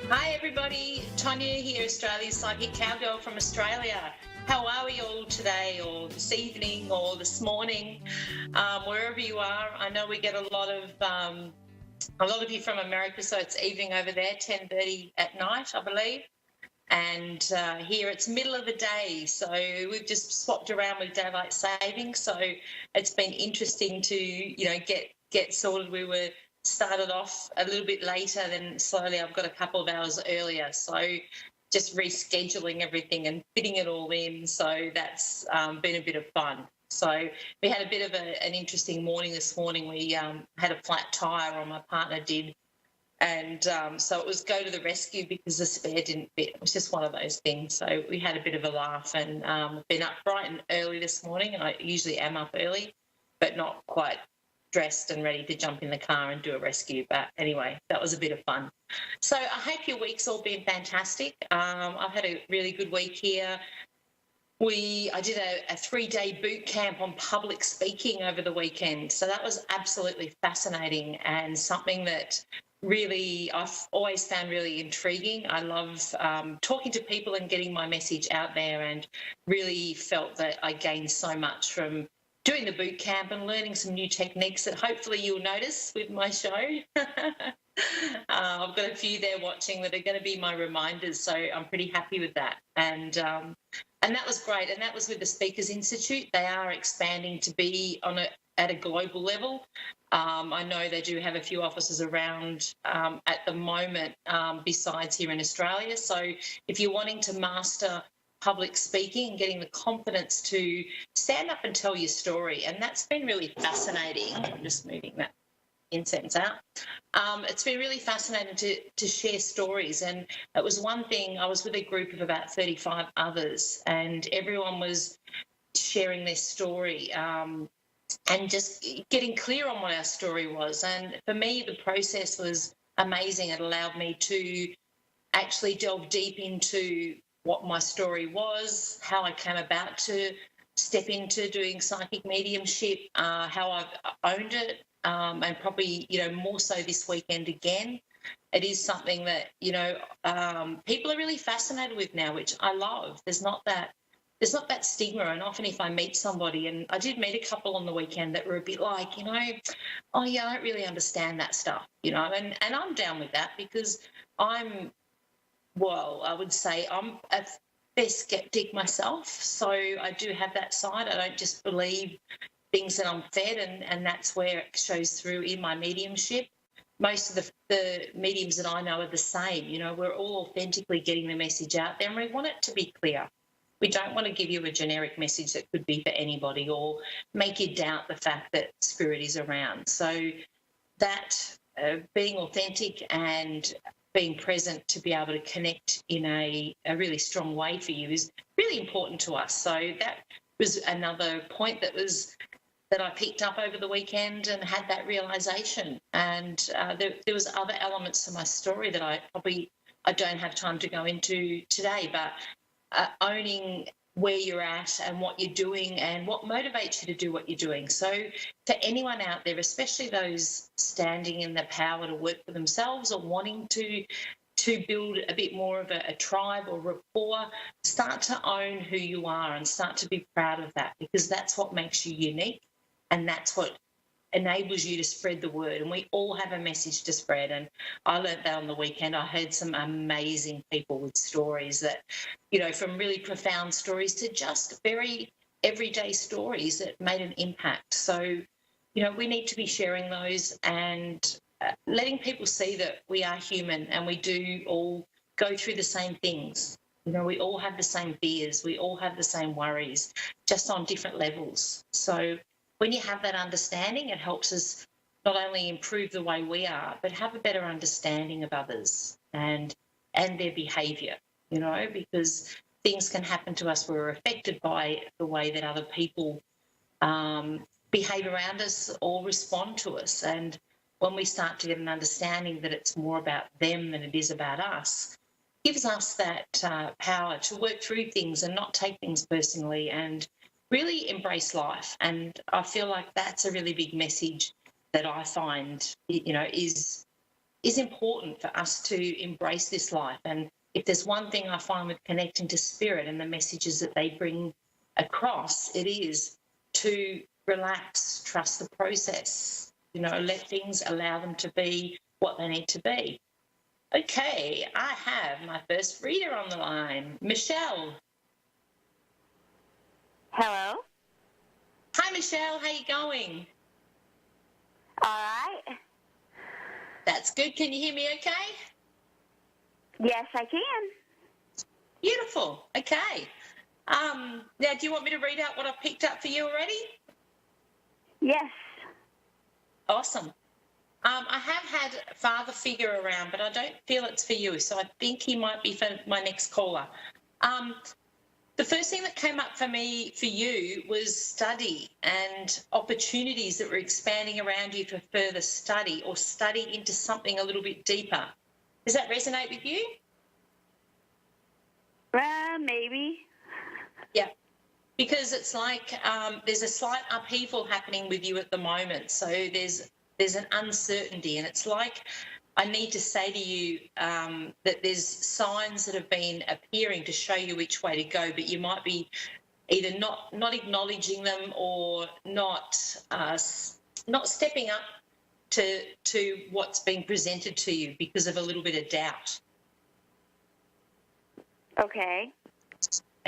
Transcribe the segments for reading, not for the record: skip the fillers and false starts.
Hi everybody, Tonia here, Australia's psychic cowgirl from Australia. How are we all today, or this evening, or this morning, wherever you are? I know we get a lot of you from America, so it's evening over there, 10:30 at night, I believe. And here it's middle of the day, so we've just swapped around with daylight savings. So it's been interesting to get sorted. We were started off a little bit later, then slowly I've got a couple of hours earlier. So just rescheduling everything and fitting it all in. So that's been a bit of fun. So we had a bit of an interesting morning this morning. We had a flat tyre, or my partner did, and so it was go to the rescue because the spare didn't fit. It was just one of those things. So we had a bit of a laugh, and been up bright and early this morning, and I usually am up early, but not quite dressed and ready to jump in the car and do a rescue. But anyway, that was a bit of fun. So I hope your week's all been fantastic. I've had a really good week here. I did a 3-day boot camp on public speaking over the weekend. So that was absolutely fascinating, and something that really I've always found really intriguing. I love talking to people and getting my message out there, and really felt that I gained so much from doing the boot camp and learning some new techniques that hopefully you'll notice with my show. I've got a few there watching that are going to be my reminders, so I'm pretty happy with that. And that was great. And that was with the Speakers Institute. They are expanding to be at a global level. I know they do have a few offices around at the moment, besides here in Australia. So if you're wanting to master public speaking and getting the confidence to stand up and tell your story, and that's been really fascinating. I'm just moving that incense out. It's been really fascinating to share stories, and it was one thing. I was with a group of about 35 others, and everyone was sharing their story, and just getting clear on what our story was. And for me, the process was amazing. It allowed me to actually delve deep into what my story was, how I came about to step into doing psychic mediumship, how I've owned it, and probably, more so this weekend again. It is something that, people are really fascinated with now, which I love. There's not that stigma. And often if I meet somebody, and I did meet a couple on the weekend that were a bit like, oh yeah, I don't really understand that stuff, and I'm down with that, because I would say I'm a fair skeptic myself. So I do have that side. I don't just believe things that I'm fed, and that's where it shows through in my mediumship. Most of the mediums that I know are the same. We're all authentically getting the message out there, and we want it to be clear. We don't want to give you a generic message that could be for anybody, or make you doubt the fact that spirit is around. So that being authentic and being present to be able to connect in a really strong way for you is really important to us. So that was another point that I picked up over the weekend and had that realisation. And there was other elements to my story that I don't have time to go into today, but owning where you're at and what you're doing and what motivates you to do what you're doing. So for anyone out there, especially those standing in the power to work for themselves or wanting to build a bit more of a tribe or rapport, start to own who you are and start to be proud of that, because that's what makes you unique, and that's what enables you to spread the word. And we all have a message to spread. And I learned that on the weekend. I heard some amazing people with stories that, from really profound stories to just very everyday stories that made an impact. So, we need to be sharing those and letting people see that we are human and we do all go through the same things. We all have the same fears. We all have the same worries, just on different levels. So when you have that understanding, it helps us not only improve the way we are, but have a better understanding of others and their behaviour, because things can happen to us. We're affected by the way that other people behave around us or respond to us. And when we start to get an understanding that it's more about them than it is about us, it gives us that power to work through things and not take things personally, and really embrace life. And I feel like that's a really big message that I find, is is important for us to embrace this life. And if there's one thing I find with connecting to spirit and the messages that they bring across, it is to relax, trust the process, let things, allow them to be what they need to be. Okay, I have my first reader on the line, Michelle. Hello. Hi, Michelle. How you going? All right. That's good. Can you hear me okay? Yes, I can. Beautiful. Okay. Now, do you want me to read out what I've picked up for you already? Yes. Awesome. I have had a father figure around, but I don't feel it's for you, so I think he might be for my next caller. The first thing that came up for me for you was study and opportunities that were expanding around you for further study or study into something a little bit deeper. Does that resonate with you? Maybe. Yeah, because it's like there's a slight upheaval happening with you at the moment. So there's an uncertainty, and it's like I need to say to you that there's signs that have been appearing to show you which way to go, but you might be either not acknowledging them or not stepping up to what's being presented to you because of a little bit of doubt. Okay.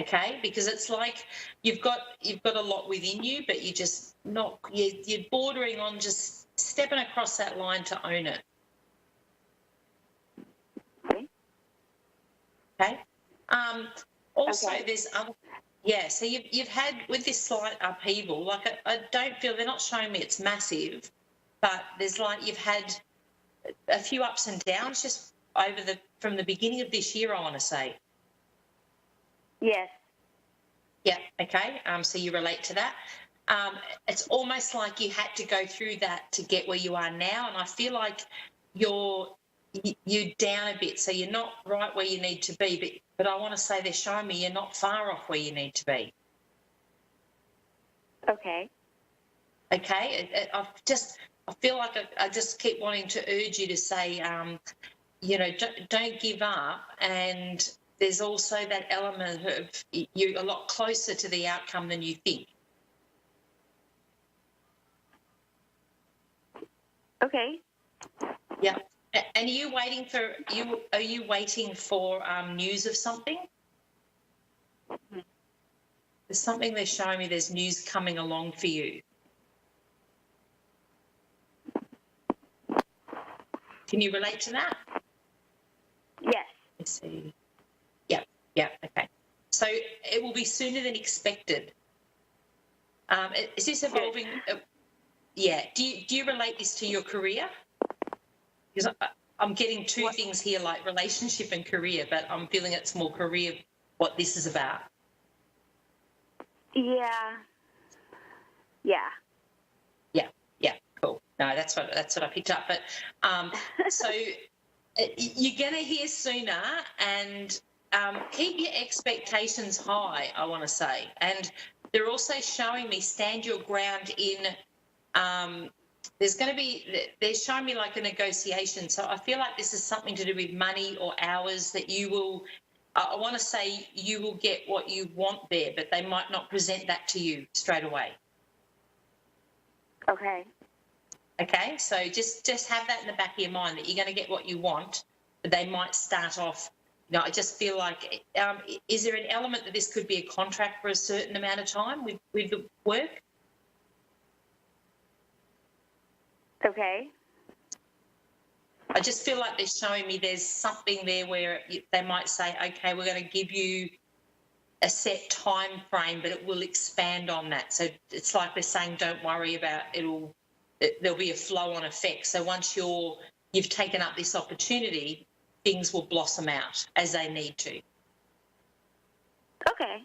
Okay, because it's like you've got a lot within you, but you're just not. You're bordering on just stepping across that line to own it. Okay. Also, okay. there's other. Yeah. So you've had with this slight upheaval. Like I don't feel they're not showing me it's massive, but there's like you've had a few ups and downs just from the beginning of this year. I want to say. Yes. Yeah. Okay. So you relate to that. It's almost like you had to go through that to get where you are now, and I feel like you're down a bit, so you're not right where you need to be. But I want to say they're showing me you're not far off where you need to be. Okay. Okay. I feel like I just keep wanting to urge you to say, don't give up. And there's also that element of you're a lot closer to the outcome than you think. Okay. Yeah. And are you waiting for news of something? Mm-hmm. There's something they're showing me. There's news coming along for you. Can you relate to that? Yes. Let's see. Yeah. Okay. So it will be sooner than expected. Is this evolving? Yeah. Do you relate this to your career? Because I'm getting two things here, like relationship and career, but I'm feeling it's more career what this is about. Yeah. Yeah. Cool. No, that's what I picked up. But so you're going to hear sooner, and keep your expectations high, I want to say. And they're also showing me stand your ground in. They're showing me like a negotiation. So I feel like this is something to do with money or hours that you will, I want to say you will get what you want there, but they might not present that to you straight away. Okay. Okay, so just have that in the back of your mind that you're going to get what you want, but they might start off, I just feel like, is there an element that this could be a contract for a certain amount of time with the work? Okay. I just feel like they're showing me there's something there where they might say, okay, we're going to give you a set time frame, but it will expand on that. So it's like they're saying, don't worry about there'll be a flow-on effect. So once you've taken up this opportunity, things will blossom out as they need to. Okay.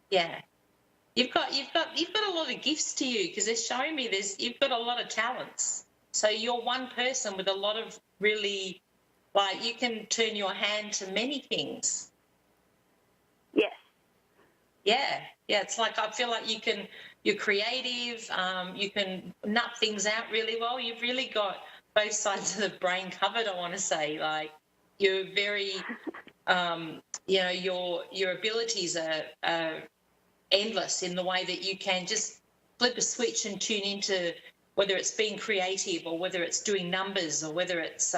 Yeah. You've got a lot of gifts to you because they're showing me you've got a lot of talents. So you're one person with a lot of really, like, you can turn your hand to many things. Yes. Yeah. It's like I feel like you're creative. You can nut things out really well. You've really got both sides of the brain covered, I want to say. Like, you're very, your abilities are endless in the way that you can just flip a switch and tune into whether it's being creative or whether it's doing numbers or whether it's,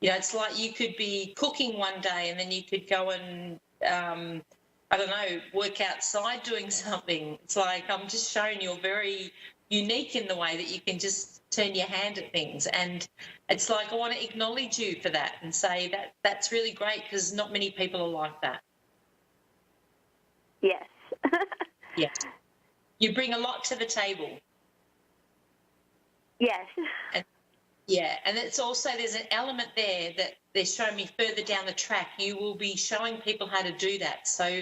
it's like you could be cooking one day and then you could go and, I don't know, work outside doing something. It's like I'm just showing you're very unique in the way that you can just turn your hand at things. And it's like I want to acknowledge you for that and say that that's really great because not many people are like that. Yes. Yeah. You bring a lot to the table. Yes. And it's also, there's an element there that they're showing me further down the track. You will be showing people how to do that. So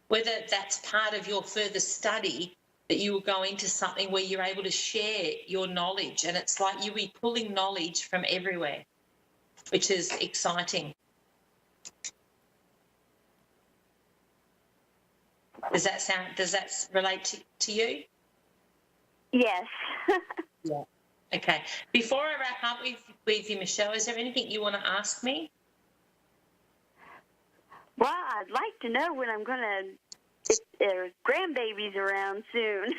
whether that's part of your further study, that you will go into something where you're able to share your knowledge, and it's like you'll be pulling knowledge from everywhere, which is exciting. Does that relate to you? Yes. Yeah. Okay. Before I wrap up with you, Michelle, is there anything you want to ask me? Well, I'd like to know when I'm going to, if there's grandbabies around soon.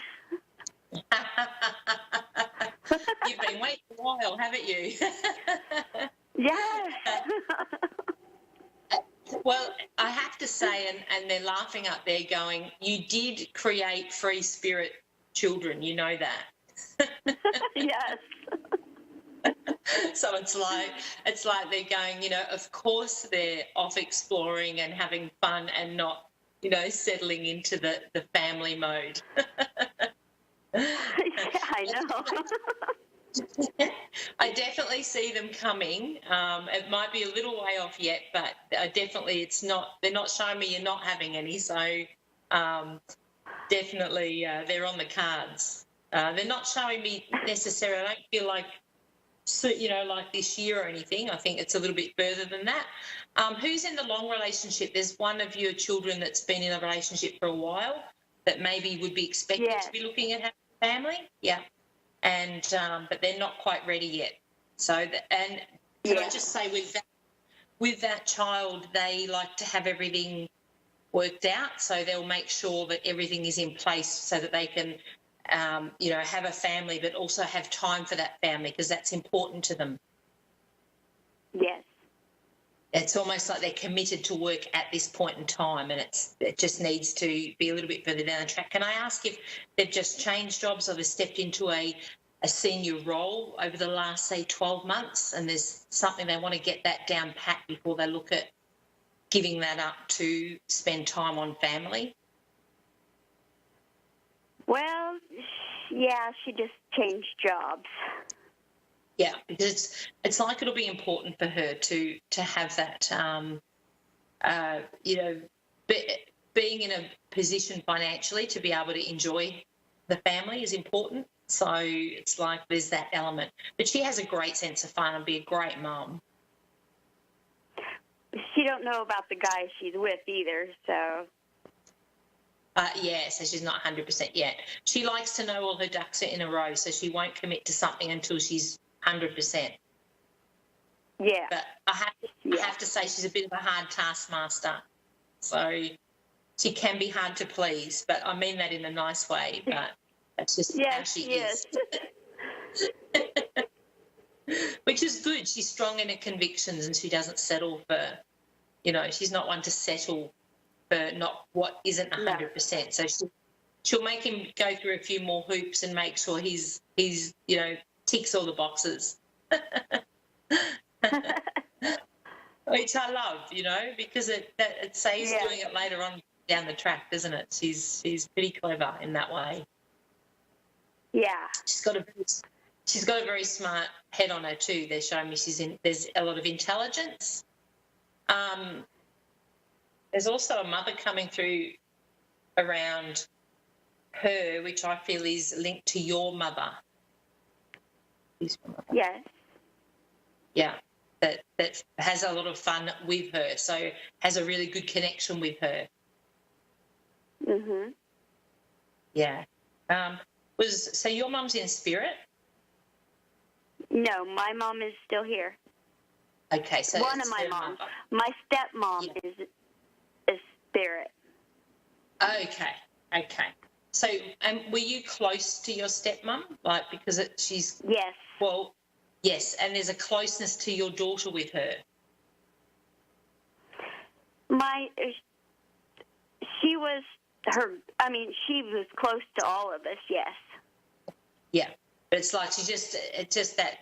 You've been waiting a while, haven't you? Yes. Well, I have to say, and they're laughing up there going, you did create free spirit children, you know that. Yes. So it's like they're going, of course they're off exploring and having fun and not, settling into the family mode. Yeah, I know. I definitely see them coming. It might be a little way off yet, but definitely they're not showing me you're not having any. So definitely they're on the cards. They're not showing me necessarily, I don't feel like, like this year or anything. I think it's a little bit further than that. Who's in the long relationship? There's one of your children that's been in a relationship for a while that maybe would be expected to be looking at having a family. Yeah. And but they're not quite ready yet. So, can I just say with that child, they like to have everything worked out. So they'll make sure that everything is in place so that they can, have a family, but also have time for that family because that's important to them. Yes. It's almost like they're committed to work at this point in time, and it just needs to be a little bit further down the track. Can I ask if they've just changed jobs or they've stepped into a senior role over the last, say, 12 months, and there's something they want to get that down pat before they look at giving that up to spend time on family? Well, yeah, she just changed jobs. Yeah, because it's like it'll be important for her to have that, being in a position financially to be able to enjoy the family is important. So it's like there's that element. But she has a great sense of fun and be a great mum. She don't know about the guy she's with either, so... So she's not 100% yet. She likes to know all her ducks are in a row, so she won't commit to something until she's 100%. Yeah. But I have to say she's a bit of a hard taskmaster. So she can be hard to please, but I mean that in a nice way, but that's just how she is. Which is good. She's strong in her convictions and she doesn't settle for, she's not one to settle for not what isn't 100%. So she'll make him go through a few more hoops and make sure he's ticks all the boxes. Which I love, because it saves doing it later on down the track, doesn't it? She's pretty clever in that way. Yeah. She's got a very smart head on her too. They're showing me there's a lot of intelligence. There's also a mother coming through around her, which I feel is linked to your mother. Yes. Yeah, that has a lot of fun with her, so has a really good connection with her. Mhm. Yeah. So your mum's in spirit? No, my mom is still here. Okay, so One it's of my her moms. mother. My stepmom is a spirit. Okay, okay. So, were you close to your stepmom? Like, because she's, Yes. well, yes, and there's a closeness to your daughter with her. She was she was close to all of us, yes. Yeah, but it's like it's just that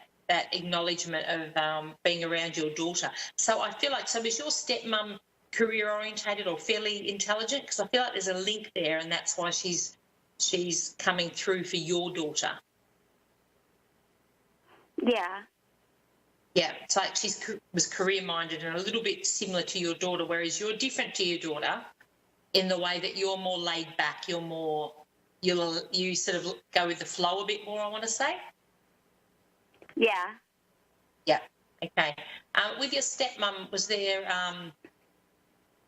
acknowledgement of being around your daughter. So I feel like, so is your stepmom career orientated or fairly intelligent? Because I feel like there's a link there, and that's why she's coming through for your daughter. Yeah. Yeah, it's like she was career-minded and a little bit similar to your daughter, whereas you're different to your daughter in the way that you're more laid back, you sort of go with the flow a bit more, I want to say. Yeah. Yeah, okay. With your stepmom, was there,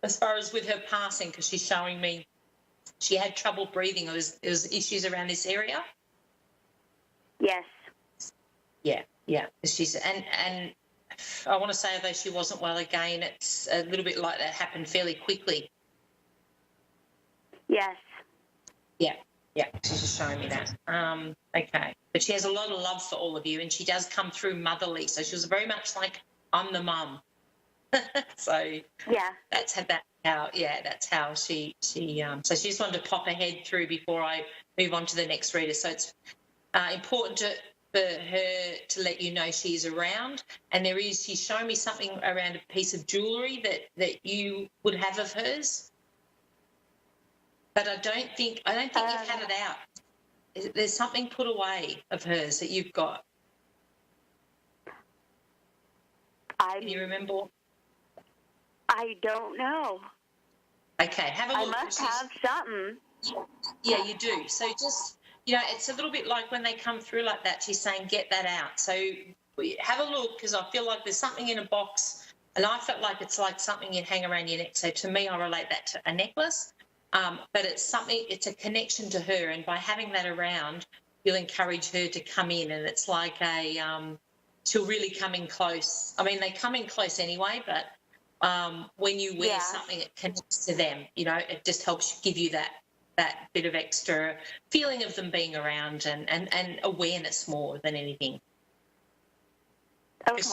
as far as with her passing, because she's showing me she had trouble breathing, there was issues around this area? Yes. Yeah. She's and I want to say, though she wasn't well again, it's a little bit like that happened fairly quickly. Yes. Yeah, she's just showing me that. Okay. But she has a lot of love for all of you, and she does come through motherly. So she was very much like, I'm the mum. So yeah, that's how she so she just wanted to pop her head through before I move on to the next reader. So it's important for her to let you know she's around, and she's showing me something around a piece of jewellery that you would have of hers. But I don't think you've had it out. There's something put away of hers that you've got. Can you remember? I don't know. Okay, have a look. I must have something. Yeah, you do. So just, it's a little bit like when they come through like that, she's saying, get that out. So have a look, because I feel like there's something in a box, and I felt like it's like something you'd hang around your neck. So to me, I relate that to a necklace. But it's a connection to her, and by having that around, you'll encourage her to come in, and it's like she'll really come in close. I mean, they come in close anyway, but when you wear something that connects to them, it just helps give you that bit of extra feeling of them being around and awareness more than anything. Okay. Because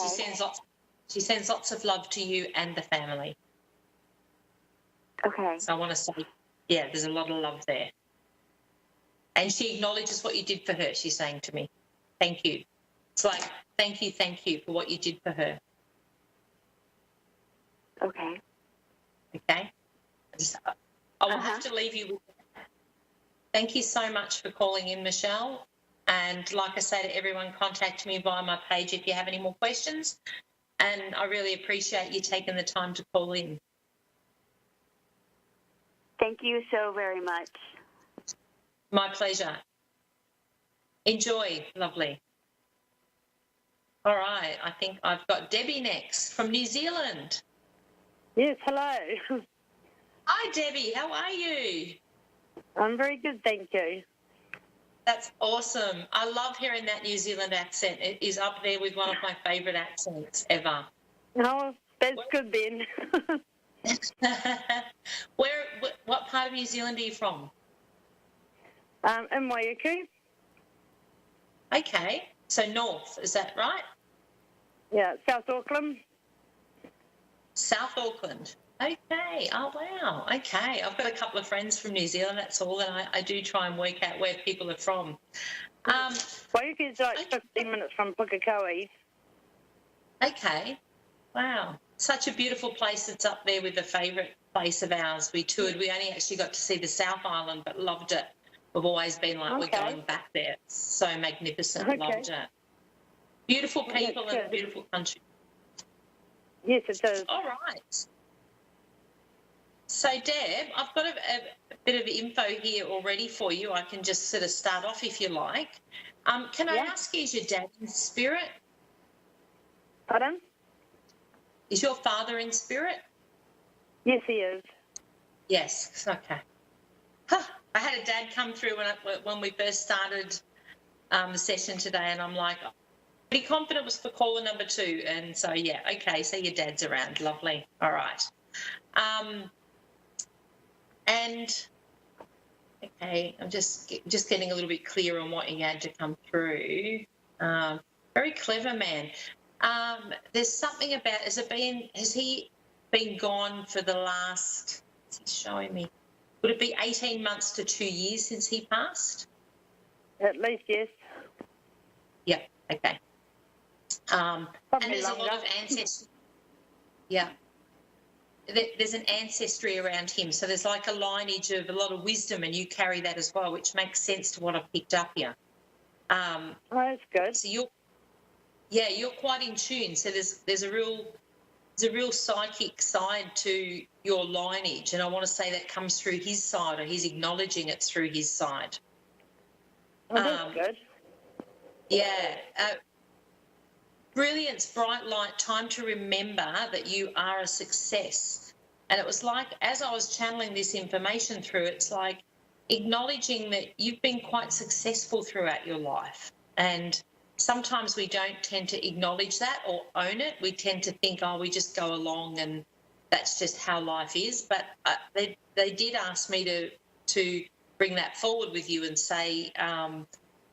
she sends lots of love to you and the family. Okay. So I want to say, yeah, there's a lot of love there. And she acknowledges what you did for her, she's saying to me. Thank you. It's like, thank you for what you did for her. Okay. Okay? I will have to leave you with that. Thank you so much for calling in, Michelle. And like I say to everyone, contact me via my page if you have any more questions. And I really appreciate you taking the time to call in. Thank you so very much. My pleasure. Enjoy. Lovely. All right. I think I've got Debbie next from New Zealand. Yes, hello. Hi, Debbie. How are you? I'm very good, thank you. That's awesome. I love hearing that New Zealand accent. It is up there with one of my favourite accents ever. Oh, that's good then. What part of New Zealand are you from? In Waiuku. Okay, so north, is that right? Yeah, South Auckland. South Auckland. Okay. Oh, wow. Okay. I've got a couple of friends from New Zealand, that's all, and I do try and work out where people are from. Waiuku is like 15 minutes from Pukekohe. Okay. Wow. Such a beautiful place. It's up there with a favourite place of ours. We toured. We only actually got to see the South Island, but loved it. We've always been like, we're going back there. It's so magnificent. Okay. Loved it. Beautiful people and a beautiful country. Yes, it is. All right. So, Deb, I've got a bit of info here already for you. I can just sort of start off if you like. Can I ask you, is your dad in spirit? Pardon? Is your father in spirit? Yes, he is. Yes. Okay. I had a dad come through when we first started the session today, and I'm like, Pretty confident was for caller number 2. And so, yeah, okay, so your dad's around. Lovely. All right. And, okay, I'm just getting a little bit clearer on what he had to come through. Very clever man. There's something about, has he been gone for the last, what's he showing me? Would it be 18 months to 2 years since he passed? At least, yes. Yeah, okay. And there's longer. a lot of ancestry. Yeah. There's an ancestry around him. So there's like a lineage of a lot of wisdom, and you carry that as well, which makes sense to what I've picked up here. Oh, that's good. So you're quite in tune. So there's a real psychic side to your lineage, and I want to say that comes through his side, or he's acknowledging it through his side. Oh, that's good. Yeah. Brilliance, bright light, time to remember that you are a success. And it was like, as I was channeling this information through, it's like acknowledging that you've been quite successful throughout your life. And sometimes we don't tend to acknowledge that or own it. We tend to think, oh, we just go along and that's just how life is. But they did ask me to bring that forward with you and say that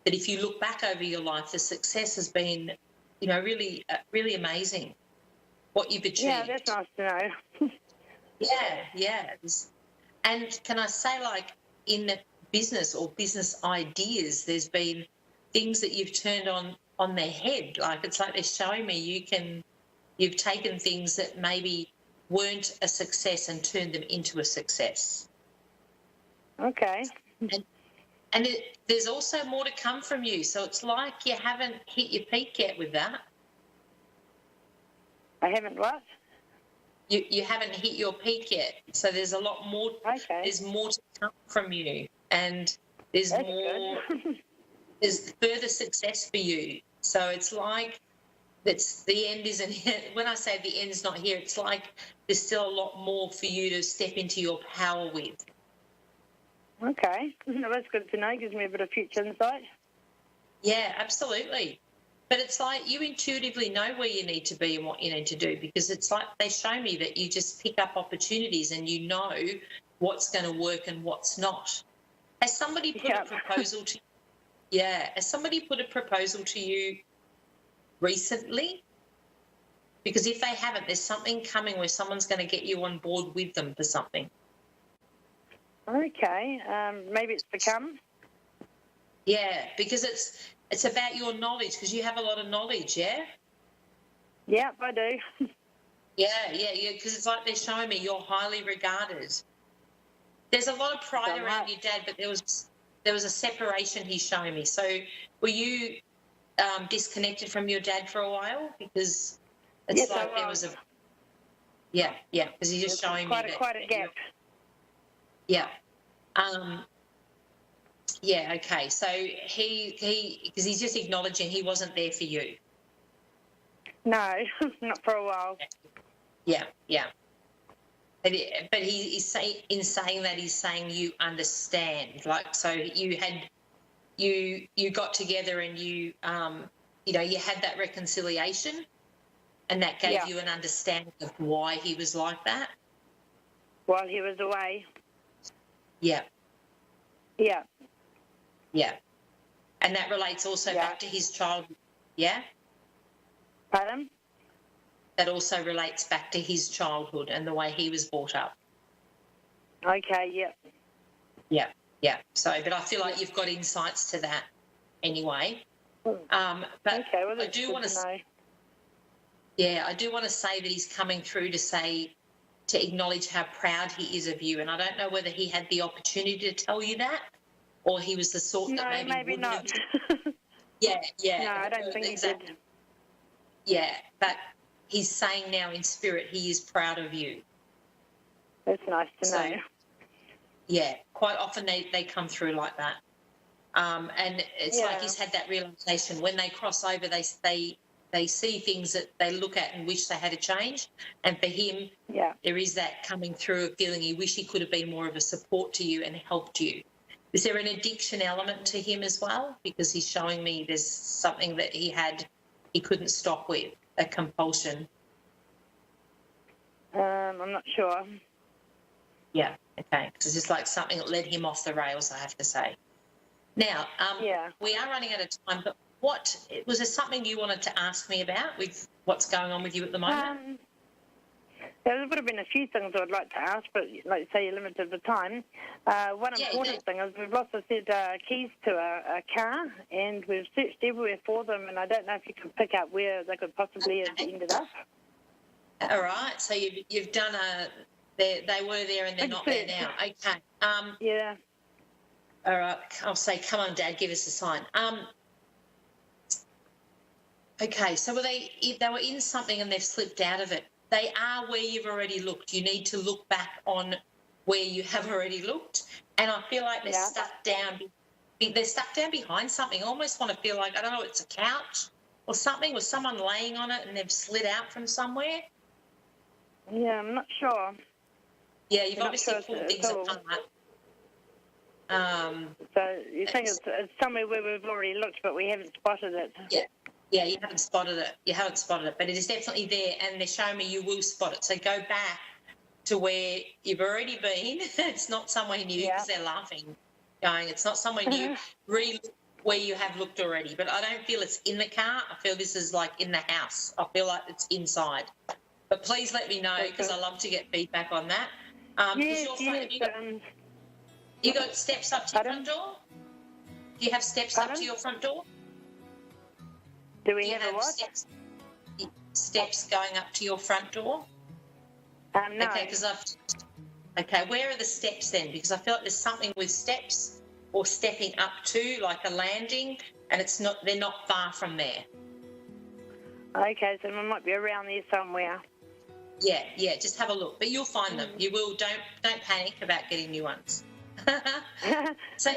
if you look back over your life, the success has been, really, really amazing what you've achieved. Yeah, that's nice to know. Yeah. And can I say, like, in business or business ideas, there's been things that you've turned on their head. Like, it's like they're showing me you've taken things that maybe weren't a success and turned them into a success. Okay. And there's also more to come from you. So it's like you haven't hit your peak yet with that. I haven't what? You haven't hit your peak yet. So there's a lot more. Okay. There's more to come from you. And there's That's more. good. There's further success for you. So it's like the end isn't here. When I say the end's not here, it's like there's still a lot more for you to step into your power with. Okay. No, that's good to know. Gives me a bit of future insight. Yeah, absolutely. But it's like you intuitively know where you need to be and what you need to do, because it's like they show me that you just pick up opportunities and you know what's going to work and what's not. Has somebody put a proposal to you? Yeah. Has somebody put a proposal to you recently? Because if they haven't, there's something coming where someone's going to get you on board with them for something. Okay. Maybe it's to come. Yeah, because it's about your knowledge, because you have a lot of knowledge, yeah? Yep, I do. Yeah, because it's like they're showing me you're highly regarded. There's a lot of pride around your dad, but there was a separation he's showing me. So were you disconnected from your dad for a while? Because it's yes, like there was a... Yeah, because he's just showing me that... Quite a gap. Yeah. Yeah, okay. So he because he's just acknowledging he wasn't there for you. No, not for a while. Yeah. But he's saying that he's saying you understand. Like, so you got together and you had that reconciliation, and that gave you an understanding of why he was like that. While he was away. Yeah. Yeah. Yeah. And that relates also back to his childhood. Yeah? Pardon? That also relates back to his childhood and the way he was brought up. Okay, yeah. Yeah. So, but I feel like you've got insights to that anyway. But okay, well, I do want to know. Yeah, I do want to say that he's coming through to acknowledge how proud he is of you. And I don't know whether he had the opportunity to tell you that, or he was the sort that maybe not. Yeah. No, I don't think exactly. he did. Yeah, but he's saying now in spirit he is proud of you. That's nice to know. Yeah, quite often they come through like that. And it's like he's had that realisation. When they cross over, they see things that they look at and wish they had a change. And for him, there is that coming through, a feeling he wish he could have been more of a support to you and helped you. Is there an addiction element to him as well? Because he's showing me there's something that he had he couldn't stop with, a compulsion? I'm not sure. Yeah, okay. Because it's just like something that led him off the rails, I have to say. Now, we are running out of time, but was there something you wanted to ask me about with what's going on with you at the moment? There would have been a few things I'd like to ask, but like you say, you're limited for time. One important thing is we've lost the keys to a car, and we've searched everywhere for them, and I don't know if you can pick up where they could possibly have ended up. All right, so you've done they were there and they're not there now. Okay. Yeah. All right, I'll say, come on, Dad, give us a sign. Okay, so they were in something and they've slipped out of it. They are where you've already looked. You need to look back on where you have already looked. And I feel like they're stuck down. They're stuck down behind something. I almost want to feel like, I don't know, it's a couch or something with someone laying on it and they've slid out from somewhere. Yeah, I'm not sure. Yeah, you've obviously pulled things apart. So you think it's somewhere where we've already looked, but we haven't spotted it? Yeah, you haven't spotted it. But it is definitely there, and they're showing me you will spot it. So go back to where you've already been. It's not somewhere new because they're laughing, going, it's not somewhere new. Where you have looked already. But I don't feel it's in the car. I feel this is like in the house. I feel like it's inside. But please let me know because I love to get feedback on that. You got steps up to your front door? Do you have steps up to your front door? Do we have what? Steps going up to your front door? No. Okay, where are the steps then? Because I feel like there's something with steps or stepping up to, like a landing, and they're not far from there. Okay, so we might be around there somewhere. Yeah, just have a look. But you'll find them. You will. Don't panic about getting new ones. So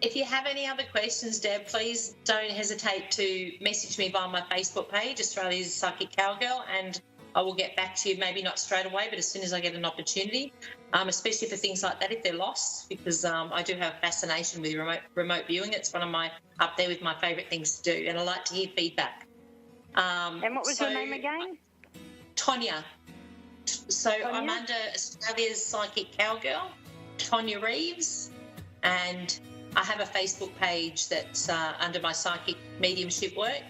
if you have any other questions, Deb, please don't hesitate to message me via my Facebook page, Australia's Psychic Cowgirl, and I will get back to you, maybe not straight away, but as soon as I get an opportunity, especially for things like that if they're lost, because I do have a fascination with remote viewing. It's one of up there with my favourite things to do, and I like to hear feedback. And what was your name again? Tonia. So Tonia? I'm under Australia's Psychic Cowgirl, Tonia Reeves, and I have a Facebook page that's under my psychic mediumship work,